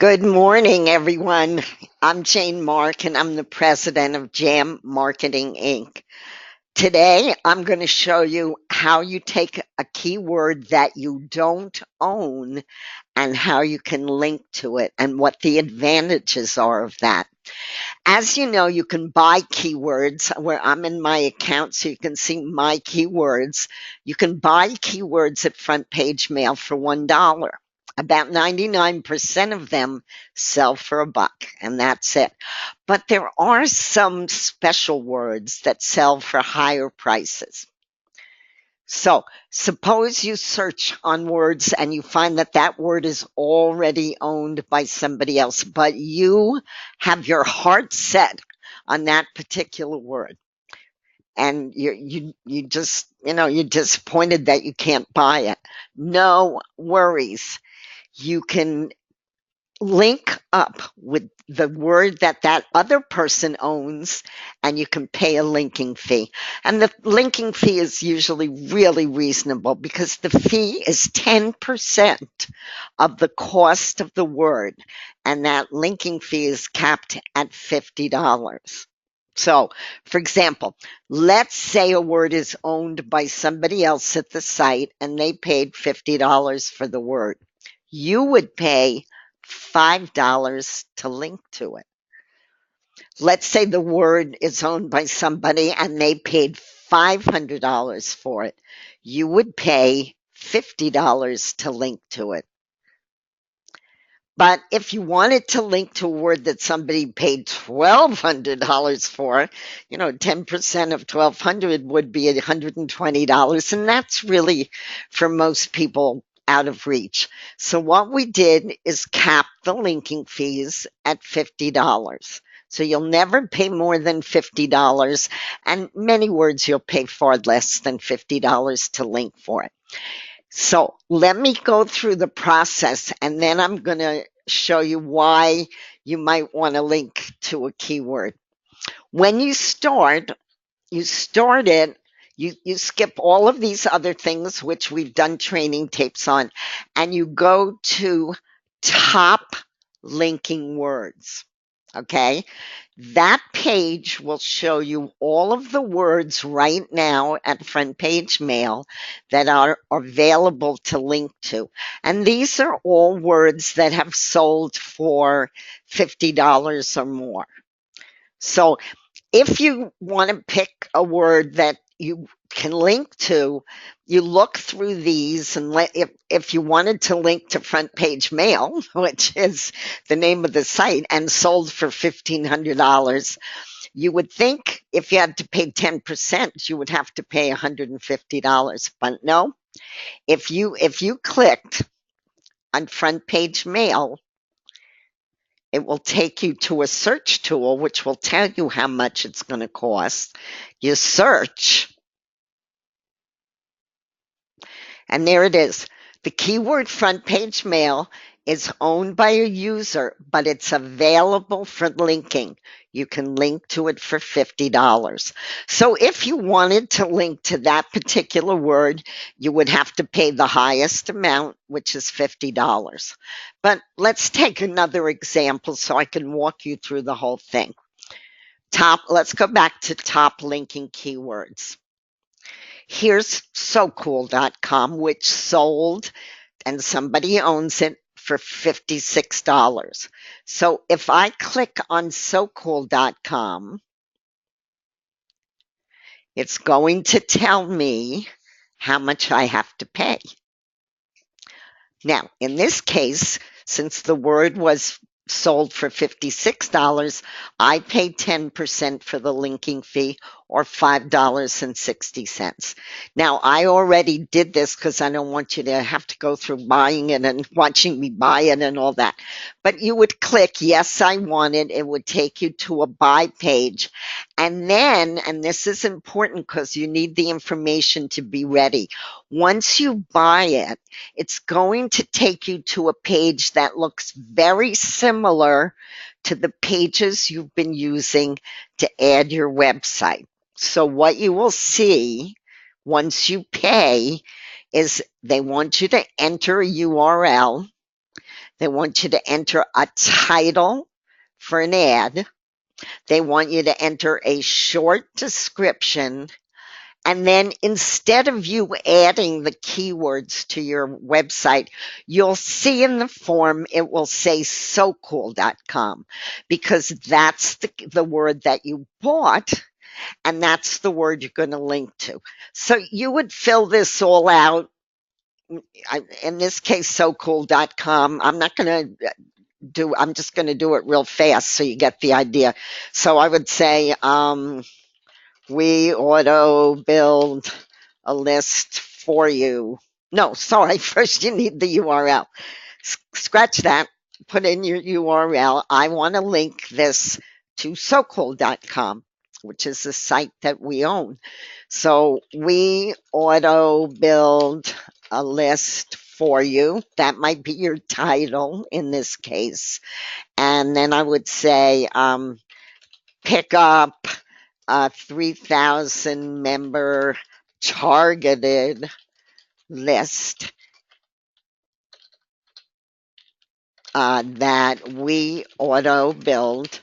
Good morning, everyone. I'm Jane Mark, and I'm the president of Jam Marketing Inc. Today, I'm going to show you how you take a keyword that you don't own and how you can link to it and what the advantages are of that. As you know, you can buy keywords where I'm in my account so you can see my keywords. You can buy keywords at Front Page Mail for $1. About 99% of them sell for a buck, and that's it. But there are some special words that sell for higher prices. So suppose you search on words and you find that that word is already owned by somebody else, but you have your heart set on that particular word. And you just, you're disappointed that you can't buy it. No worries. You can link up with the word that that other person owns, and you can pay a linking fee. And the linking fee is usually really reasonable because the fee is 10% of the cost of the word, and that linking fee is capped at $50. So, for example, let's say a word is owned by somebody else at the site and they paid $50 for the word. You would pay $5 to link to it. Let's say the word is owned by somebody and they paid $500 for it. You would pay $50 to link to it. But if you wanted to link to a word that somebody paid $1,200 for, 10% of $1,200 would be $120. And that's really, for most people, out of reach. So what we did is cap the linking fees at $50. So you'll never pay more than $50. And many words you'll pay far less than $50 to link for it. So let me go through the process and then I'm going to show you why you might want to link to a keyword. When you start it, you skip all of these other things, which we've done training tapes on, and you go to top linking words. Okay. That page will show you all of the words right now at Front Page Mail that are available to link to. And these are all words that have sold for $50 or more. So if you want to pick a word that you can link to, you look through these, and if you wanted to link to Front Page Mail, which is the name of the site and sold for $1,500, you would think if you had to pay 10%, you would have to pay $150. But no, if you clicked on Front Page Mail, it will take you to a search tool, which will tell you how much it's going to cost. You search, and there it is. The keyword Front Page Mail is owned by a user, but it's available for linking. You can link to it for $50. So if you wanted to link to that particular word, you would have to pay the highest amount, which is $50. But let's take another example so I can walk you through the whole thing. Let's go back to top linking keywords. Here's SoCool.com, which sold, and somebody owns it, for $56. So if I click on SoCool.com, it's going to tell me how much I have to pay. Now, in this case, since the word was sold for $56, I pay 10% for the linking fee, or $5.60. Now, I already did this because I don't want you to have to go through buying it and watching me buy it and all that. But you would click, yes, I want it. It would take you to a buy page. And then, and this is important because you need the information to be ready. Once you buy it, it's going to take you to a page that looks very similar to the pages you've been using to add your website. So what you will see once you pay is they want you to enter a URL. They want you to enter a title for an ad. They want you to enter a short description. And then instead of you adding the keywords to your website, you'll see in the form it will say SoCool.com, because that's the word that you bought, and that's the word you're going to link to. So you would fill this all out. In this case, SoCool.com. I'm just going to do it real fast so you get the idea. So I would say, we auto build a list for you. No, sorry, first you need the URL. Scratch that, put in your URL. I want to link this to SoCool.com, which is the site that we own. So we auto build a list for you. That might be your title in this case. And then I would say, pick up a 3,000 member targeted list that we auto build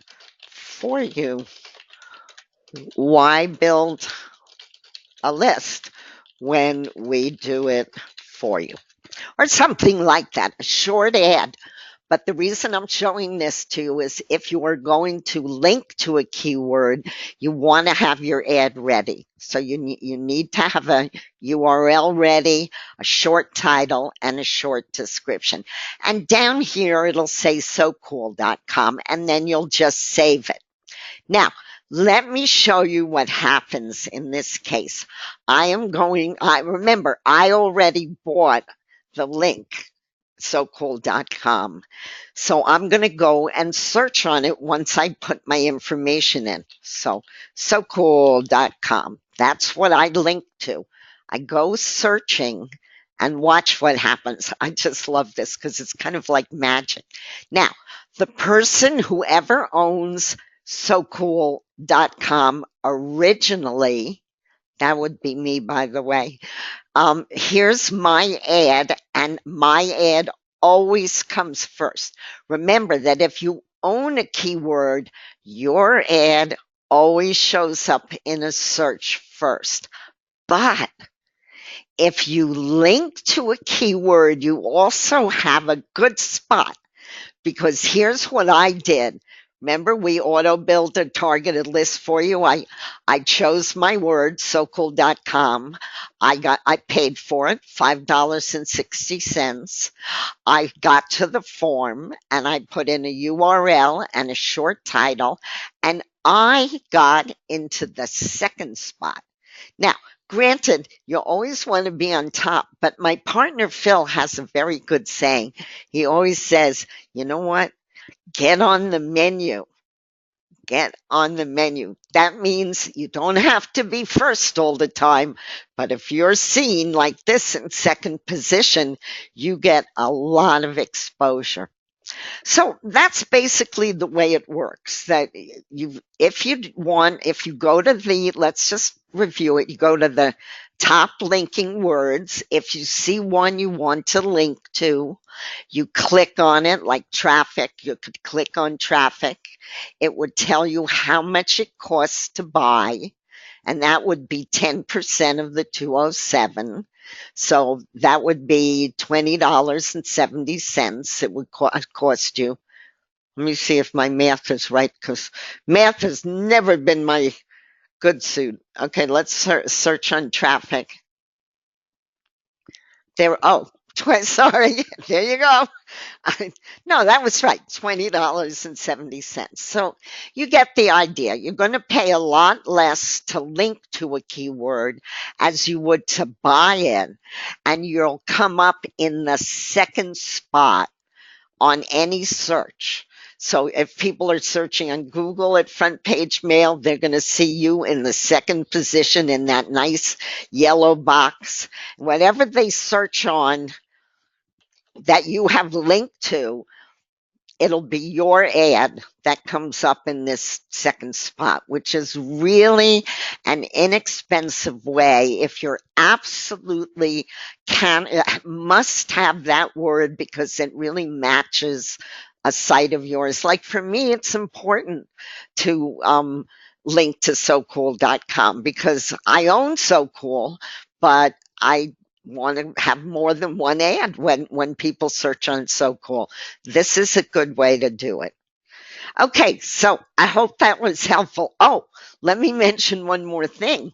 for you. Why build a list when we do it for you? Or something like that, a short ad. But the reason I'm showing this to you is if you are going to link to a keyword, you want to have your ad ready. So you need to have a URL ready, a short title, and a short description. And down here, it'll say SoCool.com, and then you'll just save it. Now, let me show you what happens in this case. Remember, I already bought the link, SoCool.com. So I'm going to go and search on it once I put my information in. So SoCool.com, that's what I link to. I go searching and watch what happens. I just love this because it's kind of like magic. Now, the person, whoever owns SoCool.com originally, that would be me, by the way. Here's my ad, and my ad always comes first. Remember that if you own a keyword, your ad always shows up in a search first. But if you link to a keyword, you also have a good spot, because here's what I did. Remember, we auto built a targeted list for you. I chose my word, SoCool.com. I paid for it, $5.60. I got to the form and I put in a URL and a short title, and I got into the second spot. Now, granted, you always want to be on top, but my partner Phil has a very good saying. He always says, you know what? Get on the menu. Get on the menu. That means you don't have to be first all the time, but if you're seen like this in second position, you get a lot of exposure. So that's basically the way it works. That if you go to let's just review it. You go to the top linking words. If you see one you want to link to, you click on it, like traffic. You could click on traffic. It would tell you how much it costs to buy, and that would be 10% of the 207. So that would be $20.70 it would cost you. Let me see if my math is right, because math has never been my good suit. Okay, let's search on traffic. Sorry, there you go. No, that was right, $20.70. So you get the idea. You're going to pay a lot less to link to a keyword as you would to buy it, and you'll come up in the second spot on any search. So if people are searching on Google at front page mail, they're going to see you in the second position in that nice yellow box. Whatever they search on that you have linked to, it'll be your ad that comes up in this second spot, which is really an inexpensive way if you're absolutely must have that word because it really matches a site of yours. Like for me, it's important to link to SoCool.com because I own SoCool, but I want to have more than one ad when people search on SoCool. This is a good way to do it. Okay, so I hope that was helpful. Oh, let me mention one more thing.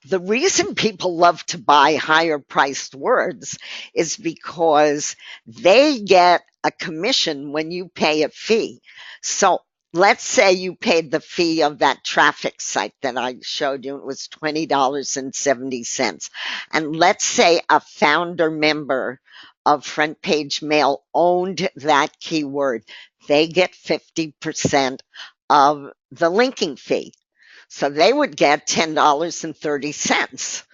The reason people love to buy higher priced words is because they get a commission when you pay a fee. So let's say you paid the fee of that traffic site that I showed you, it was $20.70. And let's say a founder member of Front Page Mail owned that keyword, they get 50% of the linking fee. So they would get $10.30,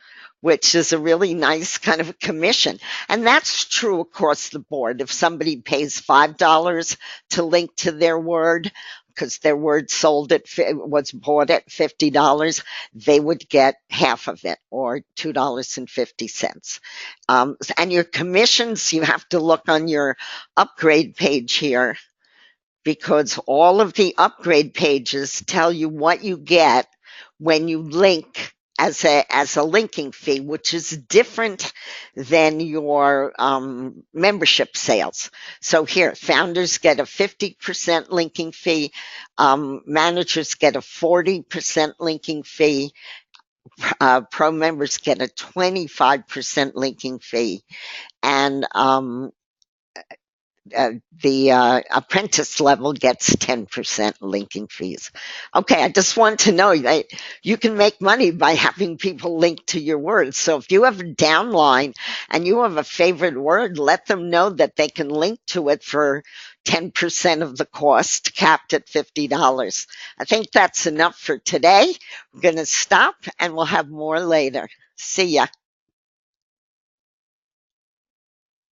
which is a really nice kind of commission. And that's true across the board. If somebody pays $5 to link to their word, because their word was bought at $50, they would get half of it, or $2.50. And your commissions, you have to look on your upgrade page here, because all of the upgrade pages tell you what you get when you link as a linking fee, which is different than your membership sales. So here, founders get a 50% linking fee, managers get a 40% linking fee, pro members get a 25% linking fee, and the apprentice level gets 10% linking fees. Okay, I just want to know that you can make money by having people link to your words. So if you have a downline and you have a favorite word, let them know that they can link to it for 10% of the cost, capped at $50. I think that's enough for today. We're going to stop and we'll have more later. See ya.